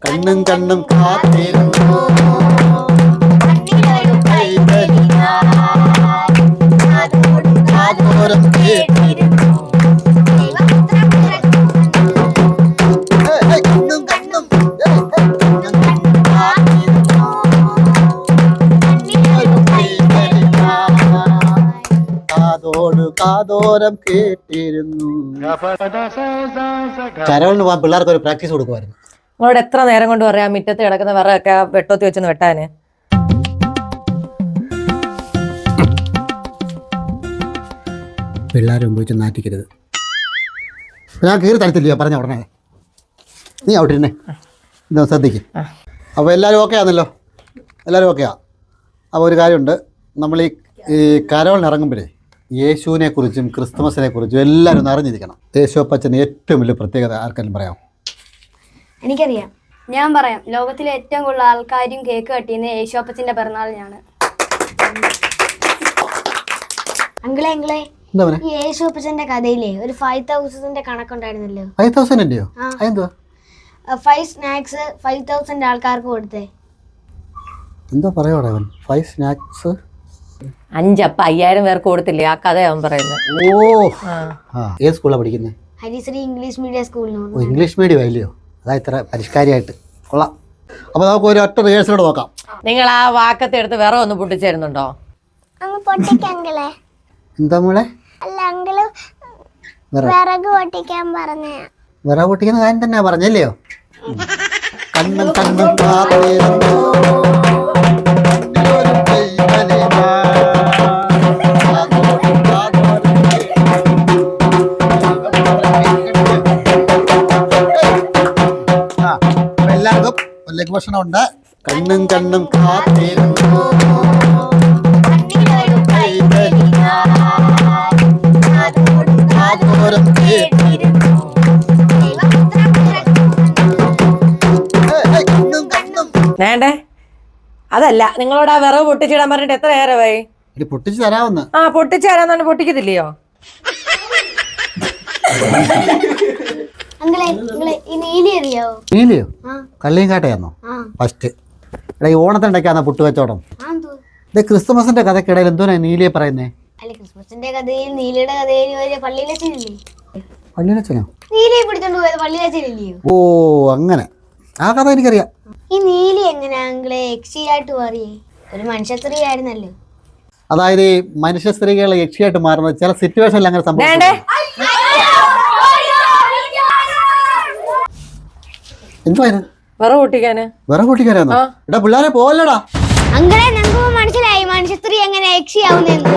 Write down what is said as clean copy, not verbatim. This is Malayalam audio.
കണ്ണും കണ്ണും കാത്തിരുന്നു കാതോരം കേട്ടിരുന്നു കണ്ണും കണ്ണും കാതോട് കാതോരം കേട്ടിരുന്നു. കരോളിന് പോകാൻ പിള്ളേർക്ക് ഒരു പ്രാക്ടീസ് കൊടുക്കുമായിരുന്നു. നിങ്ങളോട് എത്ര നേരം കൊണ്ട് പറയാം മുറ്റത്ത് കിടക്കുന്ന വിറകൊക്കെ വെട്ടോത്തി വെച്ചൊന്ന് വെട്ടാന്. പിള്ളേർ ഉപയോഗിച്ച് നാറ്റിക്കരുത്. ഞാൻ കീറി തരത്തില്ലയോ പറഞ്ഞ ഉടനെ. നീ ഔട്ടിരുന്നേ, ഇന്ന് ശ്രദ്ധിക്കും. അപ്പോൾ എല്ലാവരും ഓക്കെ ആണല്ലോ, എല്ലാവരും ഓക്കെയാ. അപ്പോൾ ഒരു കാര്യമുണ്ട്, നമ്മൾ ഈ കരോളിന് ഇറങ്ങുമ്പോഴേ യേശുവിനെ കുറിച്ചും ക്രിസ്തുമസിനെ കുറിച്ചും എല്ലാവരും ഒന്ന് അറിഞ്ഞിരിക്കണം. യേശുപ്പച്ചന് ഏറ്റവും വലിയ പ്രത്യേകത ആർക്കെങ്കിലും പറയാം? എനിക്കറിയാം, ഞാൻ പറയാം. ലോകത്തിലെ ഏറ്റവും കൂടുതൽ ആൾക്കാരും കേക്ക് കട്ടിയുന്നത് യേശുപ്പച്ചന്റെ പിറന്നാളിനാണ്. അങ്കിളെ ഈ യേശുപ്പച്ചന്റെ കഥയിലെ ഒരു 5000 കണക്കുണ്ടായിരുന്നല്ലോ. 5000 അതെന്തുവാ? 5 സ്നാക്സ് 5000 ആൾക്കാർക്ക് കൊടുത്തേ. എന്താ പറയാ 5 സ്നാക്സ് 5 അപ്പം 5000 പേർക്ക് കൊടുത്തില്ലേ? ആ കഥ അവൻ പറയുന്നത്. ഏത് സ്കൂളാണ് പഠിക്കുന്നത്? ഹരിശ്രീ ഇംഗ്ലീഷ് മീഡിയം സ്കൂളിൽ. ഇംഗ്ലീഷ് മീഡിയം അല്ലയോ? അതാ ഇത്ര പരിഷ്കാരിയായിട്ട് കൊള്ളാം. അപ്പോൾ നമുക്ക് ഒരു ഒറ്റ റിഹേഴ്സലോട് നോക്കാം. നിങ്ങൾ ആ വാക്കത്തെ എടുത്ത് വേറെ ഒന്ന് പൊട്ടിച്ചേരുന്നുണ്ടോ? എന്താ മോളെ? വിറക് പൊട്ടിക്കാൻ പറഞ്ഞ വിറക് പൊട്ടിക്കുന്ന കാര്യം തന്നെ പറഞ്ഞല്ലയോ? കണ്ണും കണ്ണും കാത്തിരുന്നു ഭക്ഷണമുണ്ട്. കണ്ണും കണ്ണും കാത്തിരുന്നു വേണ്ടേ? അതല്ല, നിങ്ങളോട് ആ വിറവ് പൊട്ടിച്ചിടാൻ പറഞ്ഞിട്ട് എത്ര നേരമായി? പൊട്ടിച്ചു തരാമെന്ന്. പൊട്ടിച്ചു തരാന്നാണ്. പൊട്ടിക്കത്തില്ലയോ? നീലിയോ? കള്ളിയും കാട്ടയാന്നോ ഫസ്റ്റ്? എടാ ഈ ഓണത്തിനിടയ്ക്കാന്നോ പുട്ട് കച്ചവടം? ഇത് ക്രിസ്തുമസിന്റെ കഥക്കിടയിൽ എന്തോന്നാ നീലിയെ പറയുന്നേ? ക്രിസ്മസിന്റെ കഥയിൽ നീലിയുടെ കഥയിൽ പള്ളിയിലച്ചനില്ലേ? പള്ളിയിലച്ചനോ? നീലിയെ പിടിച്ചോണ്ട് പോയത് പള്ളിയിലച്ചനില്ലയോ? ഓ അങ്ങനെ, ആ കഥ എനിക്കറിയാം. ഈ നീലി എങ്ങനെയാ യക്ഷിയായിട്ട് മാറിയേ? ഒരു മനുഷ്യ സ്ത്രീ ആയിരുന്നല്ലോ. അതായത് ഈ മനുഷ്യ സ്ത്രീകളെ യക്ഷിയായിട്ട് മാറുന്നത് ചില സിറ്റുവേഷനിൽ അങ്ങനെ സംഭവിക്കും. എന്തുവായിരുന്നു? വിറവ് പൊട്ടിക്കാന്. വിറവ് പൊട്ടിക്കാനാന്നോ? എടാ പിള്ളേരെ പോവല്ലടാ. അങ്ങനെ ഞങ്ങൾക്ക് മനസ്സിലായി മനുഷ്യ സ്ത്രീ എങ്ങനെ യക്ഷിയാവുന്നെന്ന്.